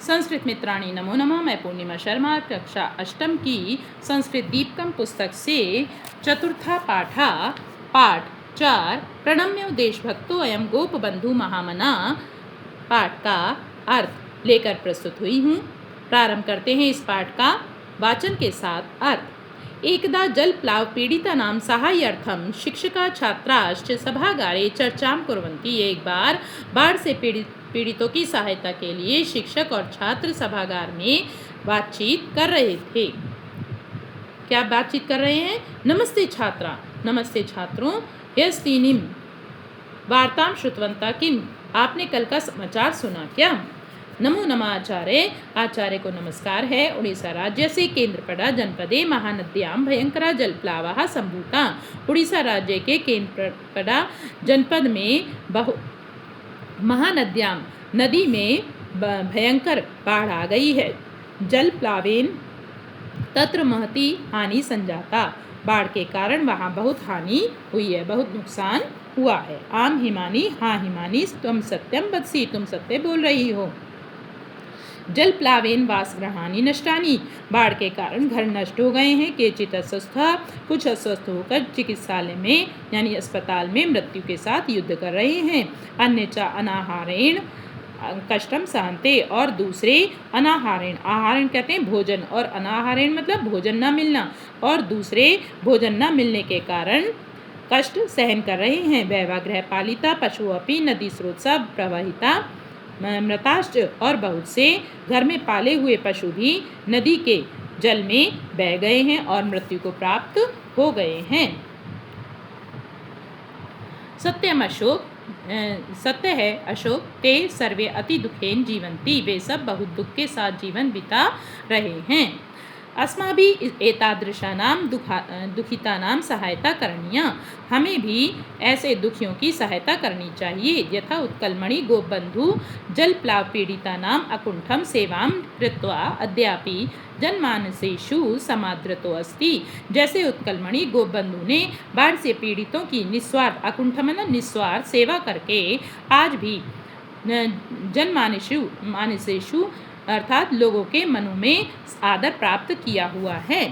संस्कृत मित्राणी नमो नमः। मैं पूर्णिमा शर्मा कक्षा अष्टम की संस्कृत दीपकम पुस्तक से चतुर्था पाठा पाठ 4 प्रणम्यो देशभक्तो अयम गोप बंधु महामना पाठ का अर्थ लेकर प्रस्तुत हुई हूँ। प्रारंभ करते हैं इस पाठ का वाचन के साथ अर्थ। एकदा जल प्लाव पीड़िता नाम साहाय्यार्थम शिक्षका छात्राश्च सभागारे चर्चां कुर्वन्ति। एक बार बाढ़ से पीड़ितों की सहायता के लिए शिक्षक और छात्र सभागार में बातचीत कर रहे थे। क्या बातचीत कर रहे हैं? नमस्ते छात्रा, नमस्ते छात्रों। यस्तीनिम वार्तां श्रुतवन्ता किम, आपने कल का समाचार सुना क्या? नमो नमः आचार्य, आचार्य को नमस्कार है। उड़ीसा राज्य से केंद्रपड़ा जनपदे महानद्यां भयंकरा जलप्लावः संभूता। उड़ीसा राज्य के केंद्रपड़ा जनपद में महानद्यां नदी में भयंकर बाढ़ आ गई है। जलप्लावेन तत्र महती हानि संजाता, बाढ़ के कारण वहाँ बहुत हानि हुई है, बहुत नुकसान हुआ है। आम हिमानी, हाँ हिमानी, तुम सत्यम वदसी, तुम सत्य बोल रही हो। जल प्लावेन वासगृहानि नष्टानि, बाढ़ के कारण घर नष्ट हो गए हैं। केचित अस्वस्था, कुछ अस्वस्थ होकर चिकित्सालय में यानी अस्पताल में मृत्यु के साथ युद्ध कर रहे हैं। अन्य च अनाहारेण कष्टम सहन्ते, और दूसरे अनाहारेण, आहारेण कहते हैं भोजन, और अनाहारेण मतलब भोजन न मिलना, और दूसरे भोजन न मिलने के कारण कष्ट सहन कर रहे हैं। वैवा गृह पालिता पशु अपि नदी स्रोत सब प्रवाहिता मृताश्च, और बहुत से घर में पाले हुए पशु भी नदी के जल में बह गए हैं और मृत्यु को प्राप्त हो गए हैं। सत्यम अशोक, सत्य है अशोक, ते सर्वे अति दुखेन जीवन्ति, वे सब बहुत दुख के साथ जीवन बिता रहे हैं। अस्माभिः एतादृशानां दुखितानां सहायता करणीया, हमें भी ऐसे दुखियों की सहायता करनी चाहिए। यथा उत्कलमणि गोपबंधु जलप्लाव पीड़ितानां अकुंठम सेवां कृत्वा अद्यापि जनमानसेषु समादृतो अस्ति। जैसे उत्कलमणि गोपबंधु ने बाढ़ से पीड़ितों की निस्वार्थ, अकुंठ मतलब निस्वार्थ सेवा करके आज भी जनमानसेषु अर्थात लोगों के मनों में आदर प्राप्त किया हुआ है।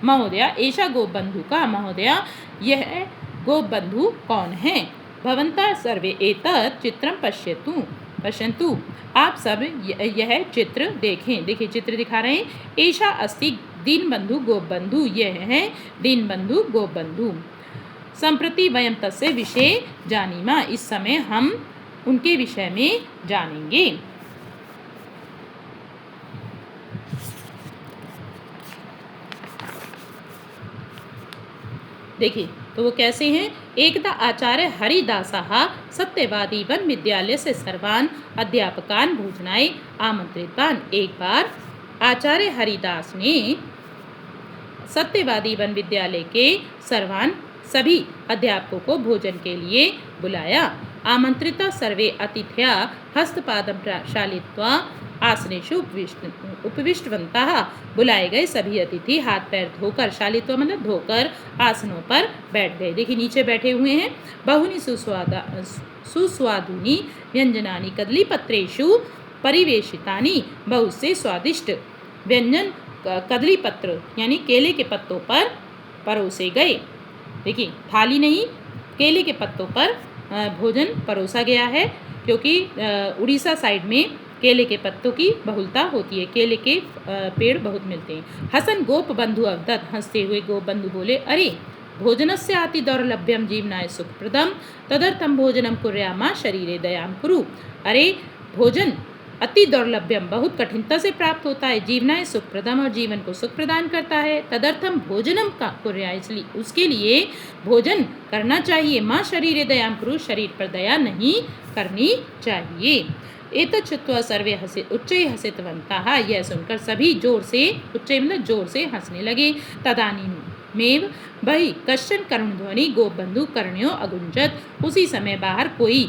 महोदया ऐशा गोपबंधु का, महोदया यह गोपबंधु कौन है? भवन्तः सर्वे एतत् चित्रं पश्यन्तु, आप सब यह चित्र देखें। देखिए चित्र दिखा रहे हैं। ऐशा अस्ति दीनबंधु गोपबंधु, यह है दीनबंधु गोपबंधु। सम्प्रति वयं तस्य विषये जानीमः, इस समय हम उनके विषय में जानेंगे। देखिए तो वो कैसे हैं? एकदा आचार्य हरिदासः सत्यवादी वन विद्यालय से सर्वान् अध्यापकान् भोजनाय आमंत्रितवान्। एक बार आचार्य हरिदास ने सत्यवादी वन विद्यालय के सभी अध्यापकों को भोजन के लिए बुलाया। आमंत्रिता सर्वे अतिथ्या हस्तपादं प्रक्षालित्वा आसनेषु उपविष्टवन्तः, बुलाए गए सभी अतिथि हाथ पैर धोकर, शालित्व मतलब धोकर, आसनों पर बैठ गए। देखिए नीचे बैठे हुए हैं। बहुनि सुस्वादुनि व्यंजनानि कदलीपत्रेषु परिवेशितानि, बहुत से स्वादिष्ट व्यंजन कदली पत्र यानी केले के पत्तों पर परोसे गए। देखिए थाली नहीं, केले के पत्तों पर भोजन परोसा गया है, क्योंकि उड़ीसा साइड में केले के पत्तों की बहुलता होती है, केले के पेड़ बहुत मिलते हैं। हसन गोप बंधु अवदत्, हंसते हुए गोप बंधु बोले, अरे भोजनस्य अति दौर्लभ्यम जीवनाय सुखप्रदम तदर्थम भोजनम कुर्यामा शरीरे दयाम कुरु। अरे भोजन अति दौर्लभ्यम बहुत कठिनता से प्राप्त होता है, जीवनाय सुखप्रदम और जीवन को सुख प्रदान करता है, तदर्थम भोजनम का कुर्या, इसलिए उसके लिए भोजन करना चाहिए। माँ शरीरे दयाम कुरु, शरीर पर दया नहीं करनी चाहिए। एतत् श्रुत्वा सर्वे उच्चैः हसितवन्तः, यह सुनकर सभी जोर से, उच्चैः मतलब जोर से हंसने लगे। तदानीमेव बहि कश्चन करुणध्वनि गोपबंधु कर्ण्यो अगुंजत, उसी समय बाहर कोई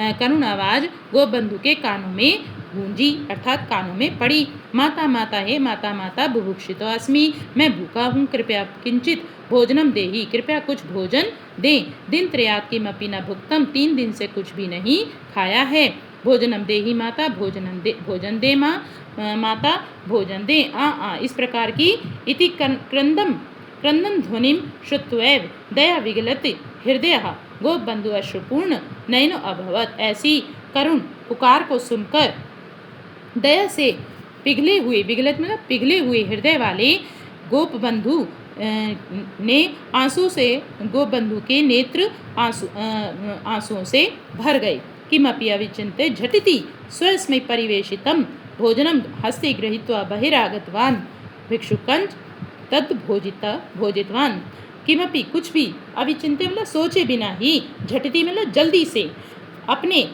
करुण आवाज गोपबंधु के कानों में गूंजी अर्थात कानों में पड़ी। माता माता, हे माता माता, बुभुक्षितो अस्मि, मैं भूखा हूँ, कृपया किंचित भोजनम देहि, कृपया कुछ भोजन दें। दिन त्रयात् किमपि न भुक्तम, 3 दिन से कुछ भी नहीं खाया है। भोजनम देहि माता भोजन दे माँ, माता भोजन दे आ। इस प्रकार की इति क्रंदम ध्वनिम श्रुत्वैव दया विगलत हृदय गोपबंधु अश्रुपूर्ण नयनो अभवत। ऐसी करुण पुकार को सुनकर दया से पिघले हुए, विगलत मतलब पिघले हुए हृदय वाले गोपबंधु ने आंसू से, गोपबंधु के नेत्र आंसुओं से भर गए। किमपि अविचिन्त्य झटिति स्वस्मै परिवेशितं भोजनं हस्ते गृहीत्वा बहिरागतवान् भिक्षुकं तद् भोजितवान्। किमपि कुछ भी, अविचिन्त्य मतलब सोचे बिना ही, झटिति मतलब जल्दी से अपने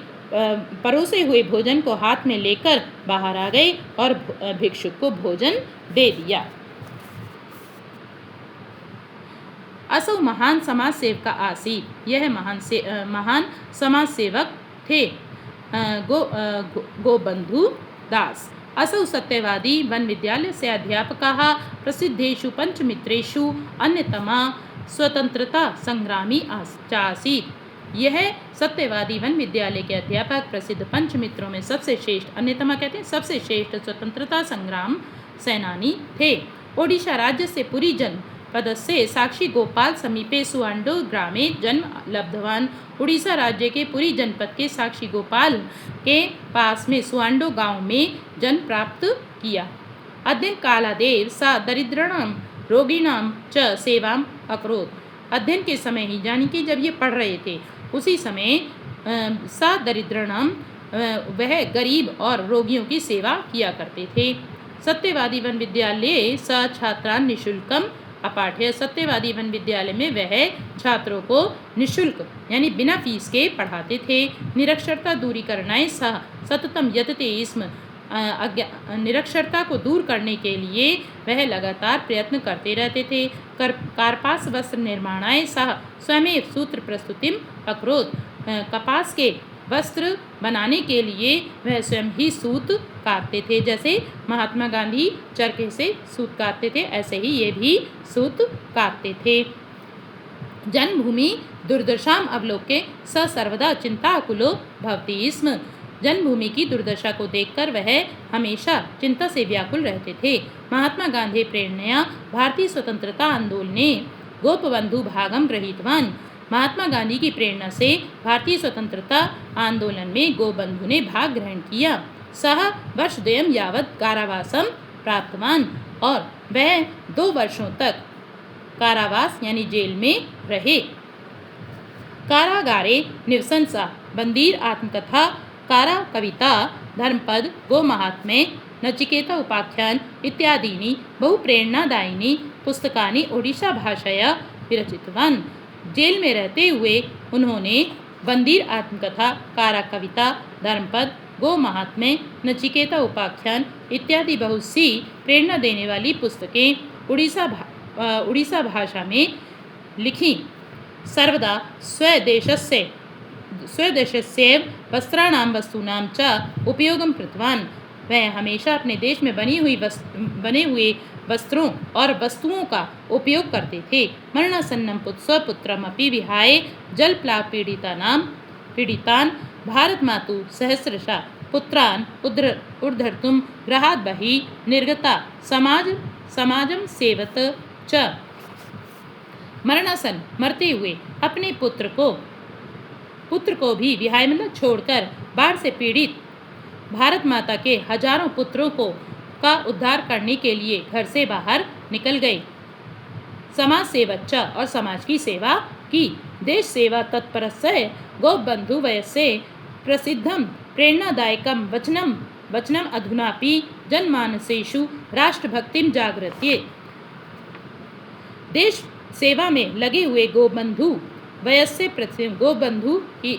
परोसे हुए भोजन को हाथ में लेकर बाहर आ गए और भिक्षुक को भोजन दे दिया। असौ महान समाज सेवक आसीत्, यह महान समाज सेवक थे गोबंधु दास। असौ सत्यवादी वन विद्यालय से अध्यापकः प्रसिद्धेषु पंचमित्रेषु अन्यतमा स्वतंत्रता संग्रामी आसीत्। यह सत्यवादी वन विद्यालय के अध्यापक प्रसिद्ध पंचमित्रों में सबसे श्रेष्ठ, अन्यतमा कहते हैं सबसे श्रेष्ठ स्वतंत्रता संग्राम सेनानी थे। ओडिशा राज्य से पुरी जनपद से साक्षी गोपाल समीपे सुआंडो ग्रामे जन्म लब्धवान। उड़ीसा राज्य के पुरी जनपद के साक्षी गोपाल के पास में सुआंडो गांव में जन्म प्राप्त किया। अध्ययन कालादेव सा दरिद्राणाम रोगिणाम च सेवाम अकरोत्। अध्ययन के समय ही, यानी कि जब ये पढ़ रहे थे उसी समय सा दरिद्राणाम वह गरीब और रोगियों की सेवा किया करते थे। सत्यवादी वन विद्यालय स छात्रान निःशुल्कम अपाठ्य। सत्यवादी वन विद्यालय में वह छात्रों को निःशुल्क यानी बिना फीस के पढ़ाते थे। निरक्षरता दूरीकरणाय सह सततम यतते स्म। निरक्षरता को दूर करने के लिए वह लगातार प्रयत्न करते रहते थे। कार्पास वस्त्र निर्माणाय सह स्वयं सूत्र प्रस्तुतिम अकरोत्। कपास के वस्त्र बनाने के लिए वह स्वयं ही सूत काटते थे। जैसे महात्मा गांधी चरखे से सूत काटते थे, ऐसे ही ये भी सूत काटते थे। जन्मभूमि दुर्दशाम अवलोक्य स सर्वदा चिंताकुलो भवति स्म। जन्मभूमि की दुर्दशा को देखकर वह हमेशा चिंता से व्याकुल रहते थे। महात्मा गांधी प्रेरणया भारतीय स्वतंत्रता आंदोलने गोपबंधु भागम गृहीतवान्। महात्मा गांधी की प्रेरणा से भारतीय स्वतंत्रता आंदोलन में गोपबंधु ने भाग ग्रहण किया। सह वर्षद्वयं यावत् कारावासम प्राप्तवान्। और वह 2 वर्षों तक कारावास यानी जेल में रहे। कारागारे निवसन सा बंदीर आत्मकथा कारा कविता धर्मपद गो महात्म्य नचिकेता उपाख्यान इत्यादीनि बहु प्रेरणादायिनी पुस्तकानि ओडिशा भाषया विरचितवान्। जेल में रहते हुए उन्होंने बंदीर आत्मकथा, कारा कविता, धर्मपद, गो महात्म्य, नचिकेता उपाख्यान इत्यादि बहुत सी प्रेरणा देने वाली पुस्तकें उड़ीसा भाषा में लिखी। सर्वदा स्वदेशस्यैव वस्त्राणां वस्तूनां च उपयोगं कृतवान्। वह हमेशा अपने देश में बने हुए वस्त्रों और वस्तुओं का उपयोग करते थे। मरणासन्नं स्वपुत्रमपि विहाय जलप्लाव पीड़ितान् भारत मातु सहस्रशः पुत्रान् उद्धर्तुं गृहात् बहिः निर्गता समाजं सेवत च। मरणासन मरते हुए अपने पुत्र को भी विहाय मतलब छोड़कर बाढ़ से पीड़ित भारत माता के हजारों पुत्रों का उद्धार करने के लिए घर से बाहर निकल गए। समाज सेवच और समाज की सेवा की। देश सेवा तत्परस्य गोपबंधु वयस्य प्रसिद्धम प्रेरणादायकम वचनम अधुनापि जनमानसेषु राष्ट्रभक्तिम जागृत्य। देश सेवा में लगे हुए गोपबंधु वयस्य गोपबंधु की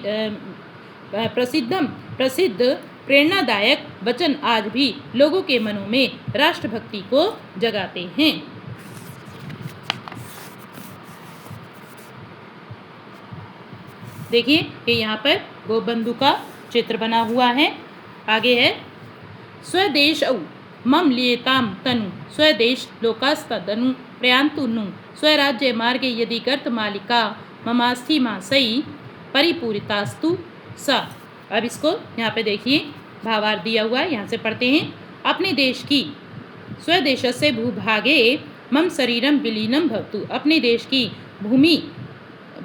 प्रसिद्ध प्रेरणादायक वचन आज भी लोगों के मनों में राष्ट्रभक्ति को जगाते हैं। देखिए कि यहाँ पर गोपबंधु का चित्र बना हुआ है। आगे है स्वदेशौ मम लियेताम तनु स्वदेश लोकास्तदनु प्रयान्तु नु स्वराज्य मार्गे यदि गर्तमालिका ममास्थि मासई परिपूरितास्तु सा। अब इसको यहाँ पे देखिए भावार्थ दिया हुआ है, यहाँ से पढ़ते हैं। अपने देश की स्वदेशस्य भूभागे मम शरीरम विलीनम भवतु, अपने देश की भूमि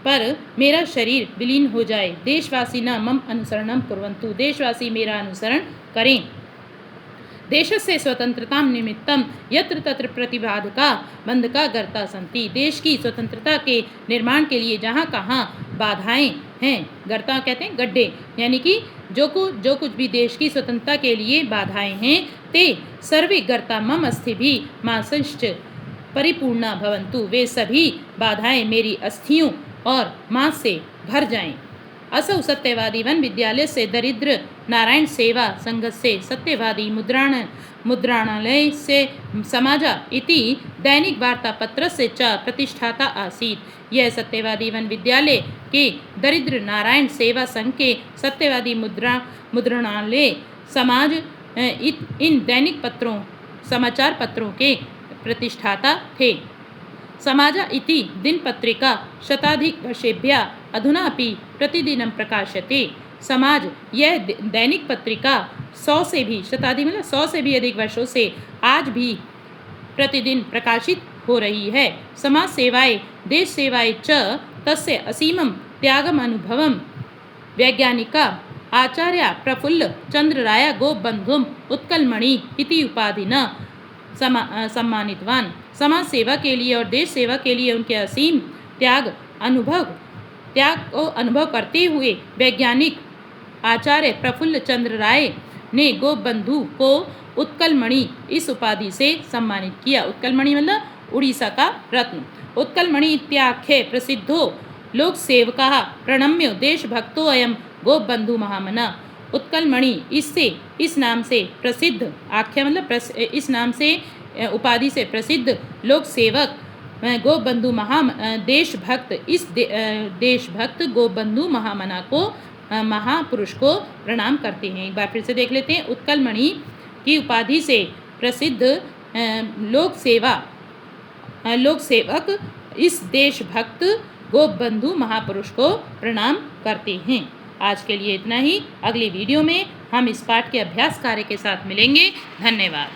पर मेरा शरीर विलीन हो जाए। देशवासी न मम अनुसरणम कुर्वन्तु, देशवासी मेरा अनुसरण करें। देशस्य स्वतंत्रता निमित्तम यत्र तत्र प्रतिबाधका बंधका गर्ता सन्ति, देश की स्वतंत्रता के निर्माण के लिए जहाँ कहाँ बाधाएं हैं, गर्ता कहते हैं गड्ढे, यानी कि जो कुछ भी देश की स्वतंत्रता के लिए बाधाएं हैं, ते सर्वे गर्ता मम अस्थि भी मांसश्च परिपूर्णा भवन्तु, वे सभी बाधाएं मेरी अस्थियों और मांस से भर जाएं। असौ सत्यवादी वन विद्यालय से दरिद्र नारायण सेवा संघ से सत्यवादी मुद्रणालय से समाजा इति दैनिक वार्ता पत्र से च प्रतिष्ठाता आसीत्। यह सत्यवादी वन विद्यालय के दरिद्र नारायण सेवा संघ के सत्यवादी मुद्रणालय समाज इन दैनिक पत्रों समाचार पत्रों के प्रतिष्ठाता थे। समाजा इति दिनपत्रिका शताधिक वर्षेभ्यः अधुनापि प्रतिदिनं प्रकाश्यते। समाज यह दैनिक पत्रिका 100 से भी, शताधिक मतलब 100 से भी अधिक वर्षों से आज भी प्रतिदिन प्रकाशित हो रही है। समाज सेवाए देश सेवाए च तस्य असीमं त्यागम अनुभवम वैज्ञानिका आचार्य प्रफुल्ल चंद्र राय गोपबंधुम उत्कलमणि इति उपाधिना सम्मानितवान। समाज सेवा के लिए और देश सेवा के लिए उनके असीम त्याग को अनुभव करते हुए वैज्ञानिक आचार्य प्रफुल्ल चंद्र राय ने गोपबंधु को उत्कलमणि इस उपाधि से सम्मानित किया। उत्कलमणि मतलब उड़ीसा का रत्न। उत्कलमणि इत्याख्ये प्रसिद्धो लोक सेवका प्रणम्य देशभक्तो अयम गोपबंधु महामना। उत्कलमणि इस नाम से प्रसिद्ध, आख्या मतलब इस नाम से उपाधि से प्रसिद्ध लोक सेवक गोपबंधु देशभक्त गोपबंधु महामना को महापुरुष को प्रणाम करते हैं। एक बार फिर से देख लेते हैं। उत्कलमणि की उपाधि से प्रसिद्ध लोक सेवक इस देशभक्त गोपबंधु महापुरुष को प्रणाम करते हैं। आज के लिए इतना ही। अगली वीडियो में हम इस पाठ के अभ्यास कार्य के साथ मिलेंगे। धन्यवाद।